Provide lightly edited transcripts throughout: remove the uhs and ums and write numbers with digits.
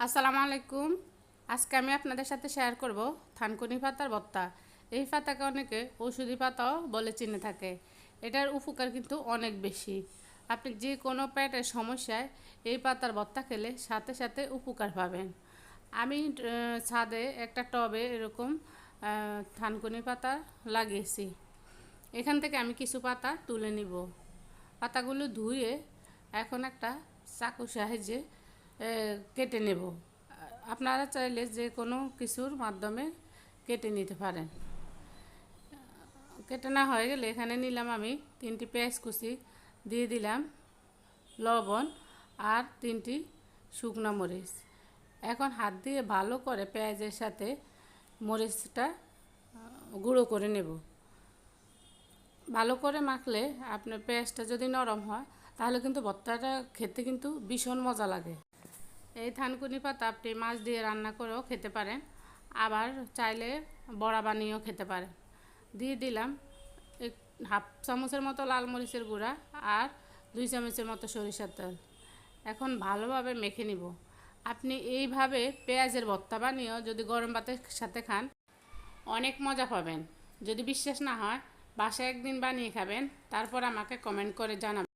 আসসালামু আলাইকুম। আজকে আমি আপনাদের সাথে শেয়ার করব থানকুনি পাতার ভর্তা। এই পাতাকে অনেকে ঔষধি পাতাও বলে চিনে থাকে। এটার উপকার কিন্তু অনেক বেশি। আপনি যে কোনো পেটের সমস্যায় এই পাতার ভর্তা খেলে সাথে সাথে উপকার পাবেন। আমি ছাদে একটা টবে এরকম থানকুনি পাতা লাগিয়েছি। এখান থেকে আমি কিছু পাতা তুলে নিব। পাতাগুলো ধুয়ে এখন একটা চাকু সাহায্যে কেটে নেব। আপনারা চাইলে যে কোনো কিছুর মাধ্যমে কেটে নিতে পারেন। কেটে না হয়ে গেলে এখানে নিলাম আমি 3টি পেঁয়াজ কুচি, দিয়ে দিলাম লবণ আর 3টি শুকনো মরিচ। এখন হাত দিয়ে ভালো করে পেঁয়াজের সাথে মরিচটা গুঁড়ো করে নেব। ভালো করে মাখলে আপনার পেঁয়াজটা যদি নরম হয় তাহলে কিন্তু ভর্তাটা খেতে কিন্তু ভীষণ মজা লাগে। এই থানকুনি পাতা আপনি মাছ দিয়ে রান্না করেও খেতে পারেন, আবার চাইলে বড়া বানিয়েও খেতে পারেন। দিয়ে দিলাম হাফ চামচের মতো লাল মরিচের গুঁড়া আর 2 চামচের মতো সরিষার তেল। এখন ভালোভাবে মেখে নিব। আপনি এইভাবে পেঁয়াজের ভর্তা বানিয়েও যদি গরম ভাতের সাথে খান অনেক মজা পাবেন। যদি বিশ্বাস না হয় বাসায় একদিন বানিয়ে খাবেন, তারপর আমাকে কমেন্ট করে জানাবেন।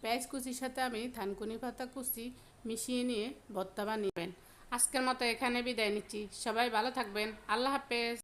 পেঁয়াজ কুচির সাথে আমি থানকুনি পাতা কুচি মিশিয়ে নিয়ে ভর্তা বানিয়ে নেবেন। আজকের মতো এখানে বিদায় নিচ্ছি। সবাই ভালো থাকবেন। আল্লাহ হাফেজ।